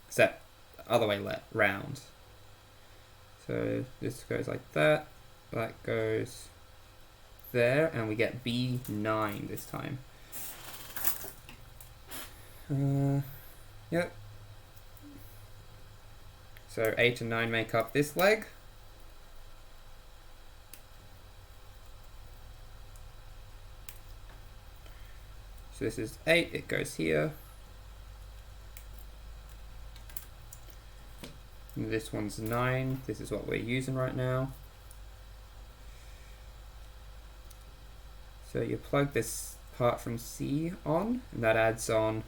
except other way round. So this goes like that, that goes there, and we get B9 this time. Yep. So 8 and 9 make up this leg. So this is 8, it goes here. And this one's 9, this is what we're using right now. So you plug this part from C on, and that adds on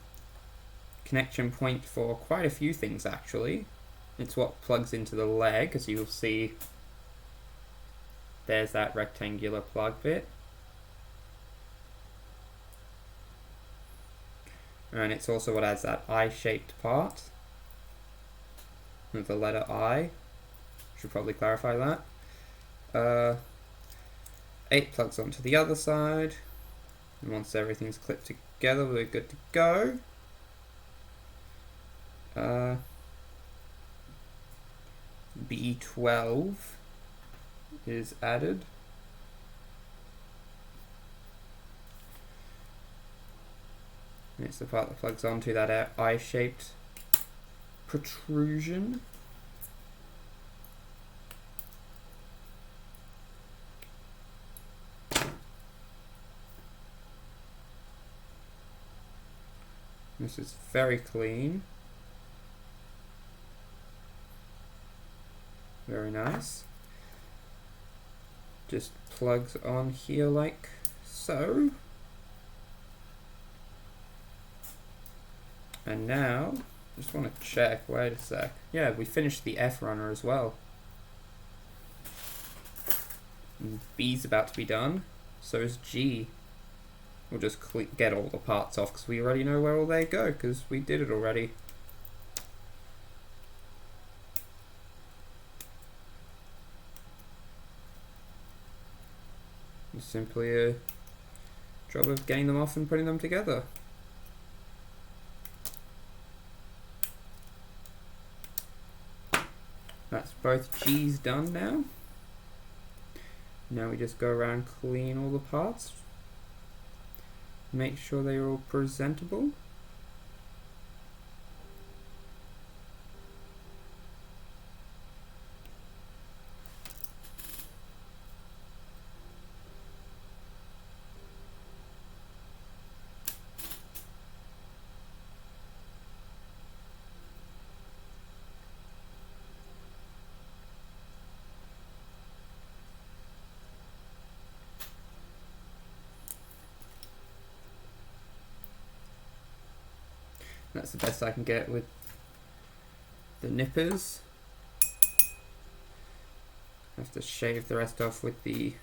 connection point for quite a few things actually. It's what plugs into the leg, as you'll see. There's that rectangular plug bit. And it's also what adds that I-shaped part with the letter I. Should probably clarify that. 8 plugs onto the other side. And once everything's clipped together, we're good to go. B12 is added. And it's the part that plugs onto that I-shaped protrusion. This is very clean. Very nice. Just plugs on here like so. And now, just want to check, wait a sec. Yeah, we finished the F runner as well. And B's about to be done, so is G. We'll just get all the parts off because we already know where all they go because we did it already. It's simply a job of getting them off and putting them together. That's both G's done now. Now we just go around, clean all the parts. Make sure they're all presentable. That's the best I can get with the nippers. I have to shave the rest off with the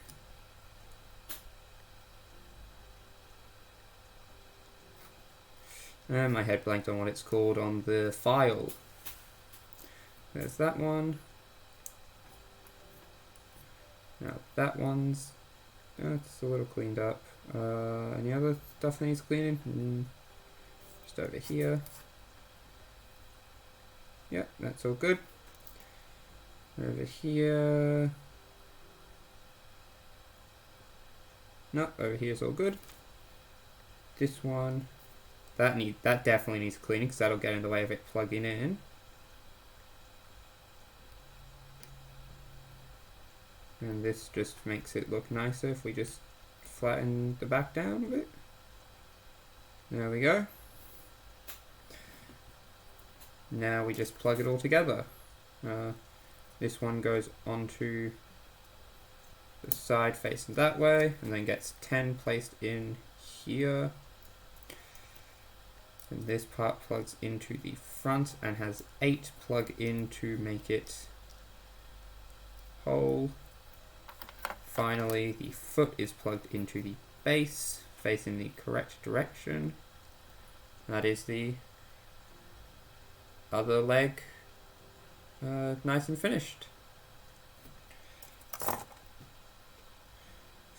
my head blanked on what it's called on the file. There's that one. Now that one's it's a little cleaned up. Any other stuff that needs cleaning? Just over here. Yep, that's all good. Over here. No, over here is all good. This one, that definitely needs cleaning because that'll get in the way of it plugging in. And this just makes it look nicer if we just flatten the back down a bit. There we go. Now we just plug it all together. This one goes onto the side facing that way and then gets 10 placed in here. And this part plugs into the front and has 8 plug in to make it whole. Finally, the foot is plugged into the base, facing the correct direction. That is the other leg, nice and finished.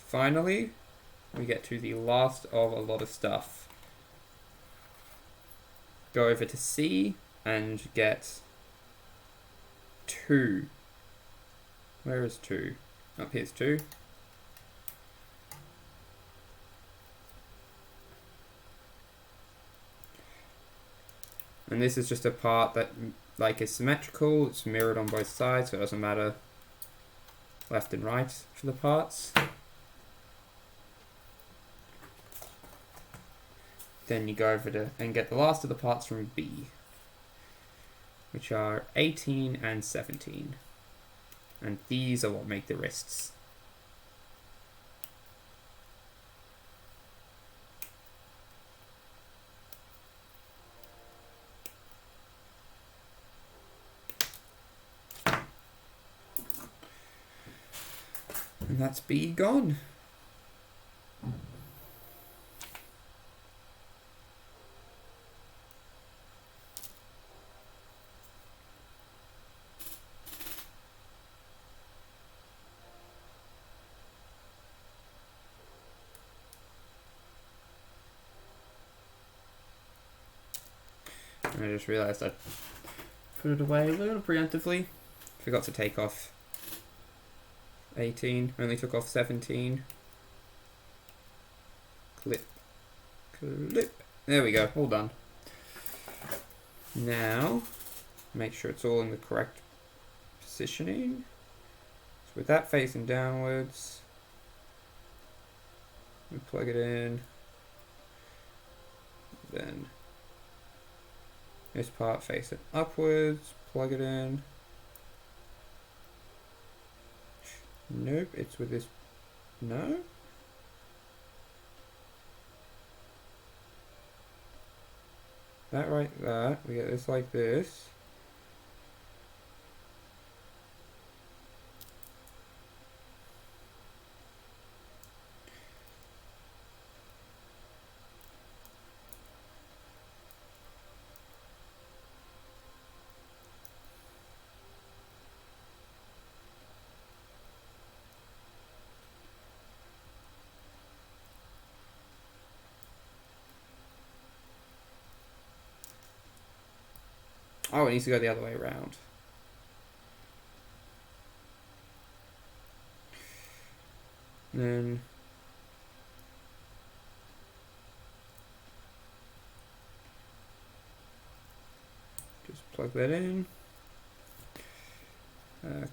Finally, we get to the last of a lot of stuff. Go over to C and get 2. Where is 2? Up here's 2. And this is just a part that like is symmetrical, it's mirrored on both sides, so it doesn't matter left and right for the parts. Then you go over to and get the last of the parts from B, which are 18 and 17. And these are what make the wrists. And that's B gone. And I just realised I put it away a little preemptively. Forgot to take off 18, only took off 17. Clip, clip. There we go, all done. Now, make sure it's all in the correct positioning. So with that facing downwards, we plug it in. Then this part facing upwards, plug it in. Nope, it's with this. No? That right there. We get this like this. Oh, it needs to go the other way around. Then just plug that in.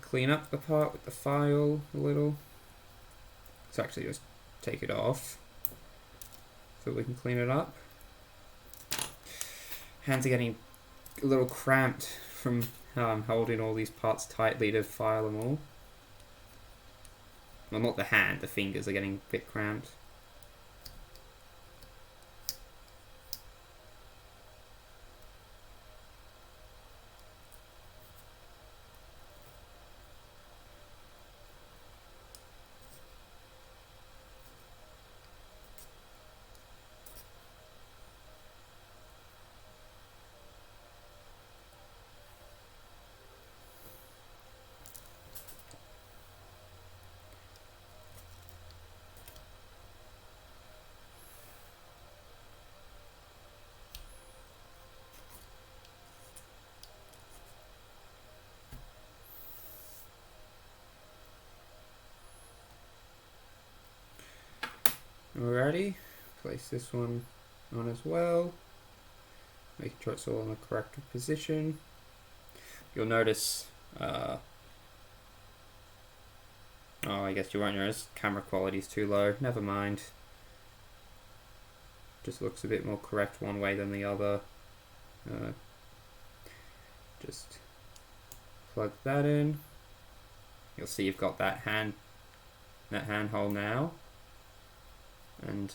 Clean up the part with the file a little. So actually just take it off so we can clean it up. Hands are getting a little cramped from how I'm holding all these parts tightly to file them all. Well, not the hand, the fingers are getting a bit cramped. Alrighty, place this one on as well, making sure it's all in the correct position. You'll notice, oh, I guess you won't notice, camera quality is too low, never mind. Just looks a bit more correct one way than the other. Just plug that in. You'll see you've got that handhold now. And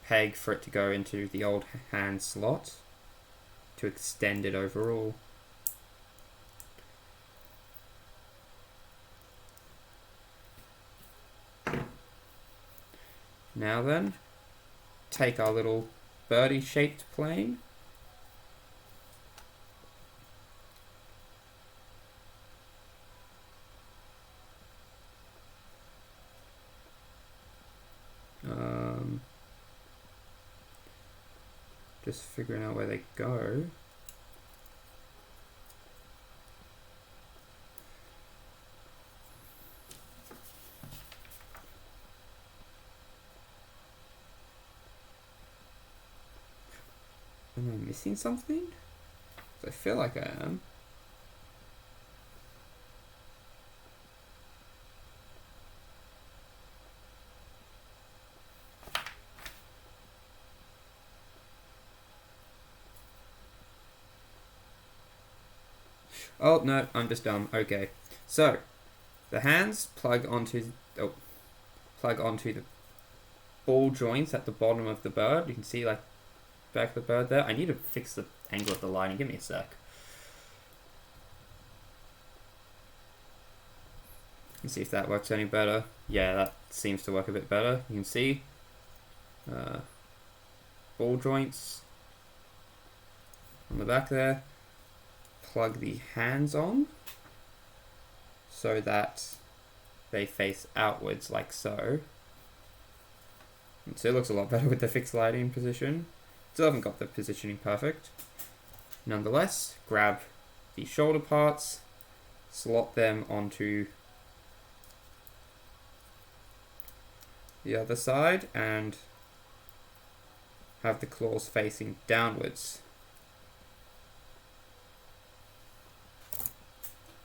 peg for it to go into the old hand slot to extend it overall. Now then, take our little birdie shaped plane. Just figuring out where they go. Am I missing something? I feel like I am. Oh, no, I'm just dumb. Okay. So, the hands plug onto the ball joints at the bottom of the bird. You can see, like, back of the bird there. I need to fix the angle of the lighting. Give me a sec. Let's see if that works any better. Yeah, that seems to work a bit better. You can see ball joints on the back there. Plug the hands on so that they face outwards like so. And so it looks a lot better with the fixed lighting position. Still haven't got the positioning perfect. Nonetheless, grab the shoulder parts, slot them onto the other side, and have the claws facing downwards.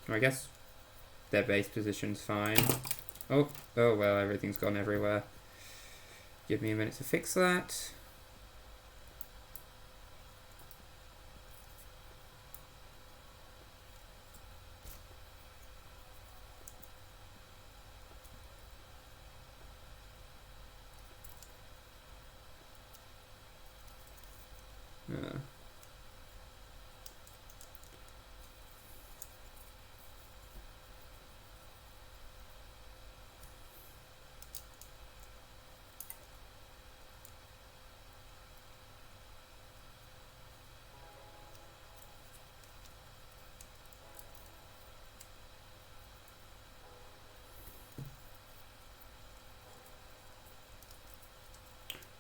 I guess their base position's fine. Oh well, everything's gone everywhere. Give me a minute to fix that.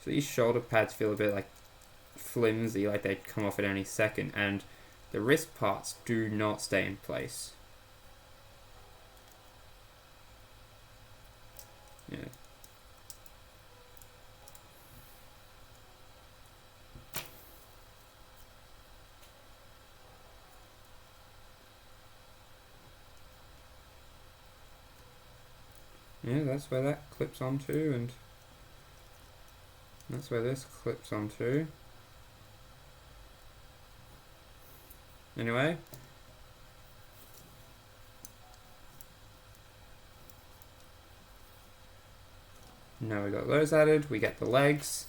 So these shoulder pads feel a bit like flimsy, like they'd come off at any second, and the wrist parts do not stay in place. Yeah. Yeah, that's where that clips onto, and that's where this clips onto. Anyway. Now we got those added, we get the legs,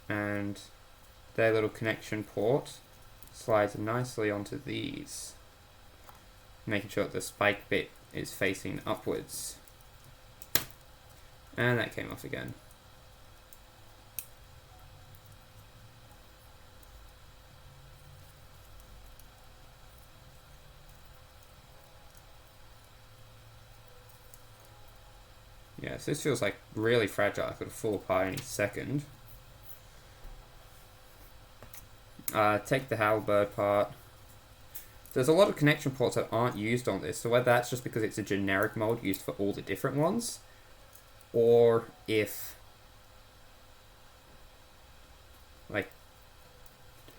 and their little connection port slides nicely onto these, making sure that the spike bit is facing upwards. And that came off again. Yeah, so this feels like really fragile. It could fall apart any second. Take the halberd part. There's a lot of connection ports that aren't used on this, so whether that's just because it's a generic mold used for all the different ones, or if like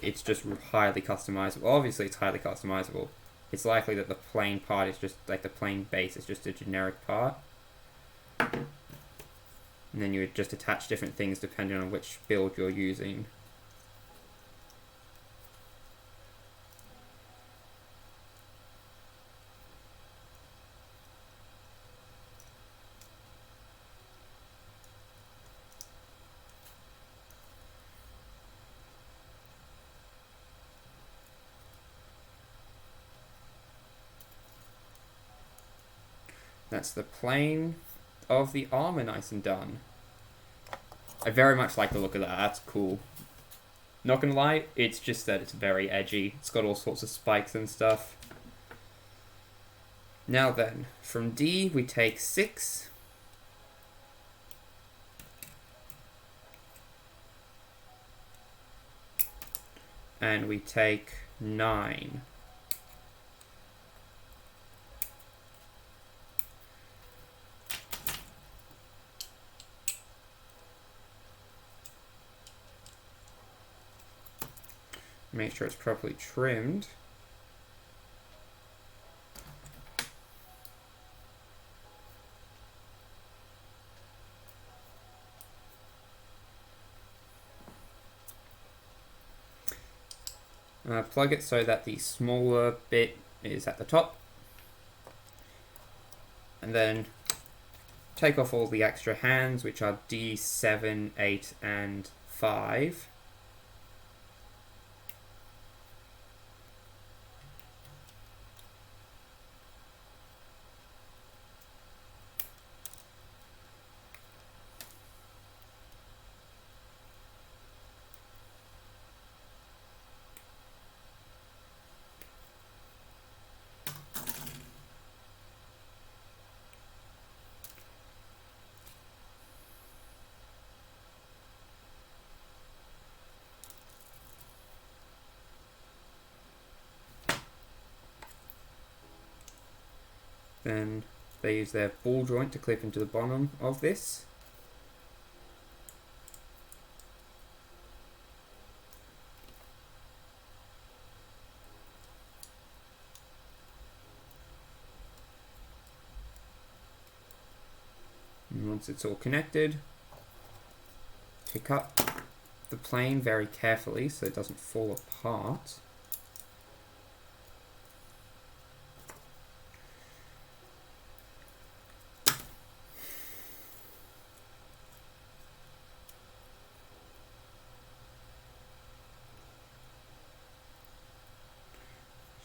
it's just highly customizable. Obviously it's highly customizable. It's likely that the plain part is just like the plain base is just a generic part. And then you would just attach different things depending on which build you're using. That's the plane of the armor nice and done. I very much like the look of that. That's cool. Not gonna lie, it's just that it's very edgy. It's got all sorts of spikes and stuff. Now then, from D we take 6. And we take 9. Make sure it's properly trimmed. Plug it so that the smaller bit is at the top. And then take off all the extra hands, which are D7, 8, and 5. Then they use their ball joint to clip into the bottom of this. And once it's all connected, pick up the plane very carefully so it doesn't fall apart.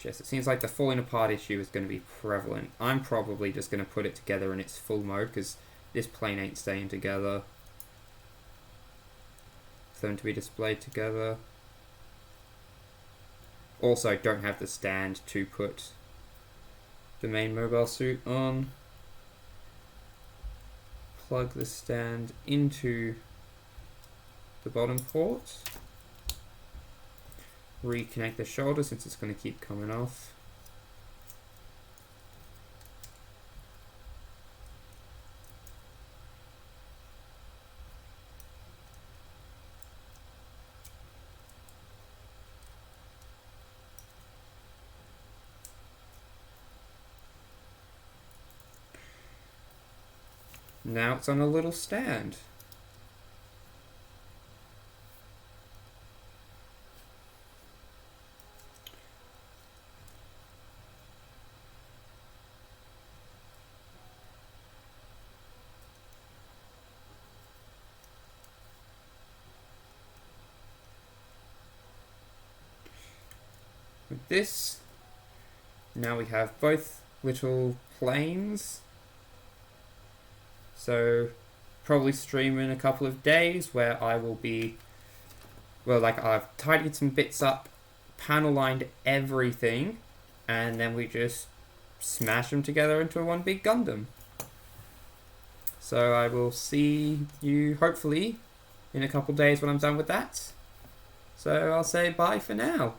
Yes, it seems like the falling apart issue is going to be prevalent. I'm probably just going to put it together in its full mode because this plane ain't staying together. For them to be displayed together. Also, don't have the stand to put the main mobile suit on. Plug the stand into the bottom port. Reconnect the shoulder since it's going to keep coming off. Now it's on a little stand. With this, now we have both little planes. So probably stream in a couple of days where I will be, well, like I've tidied some bits up, panel lined everything, and then we just smash them together into one big Gundam. So I will see you hopefully in a couple of days when I'm done with that. So I'll say bye for now.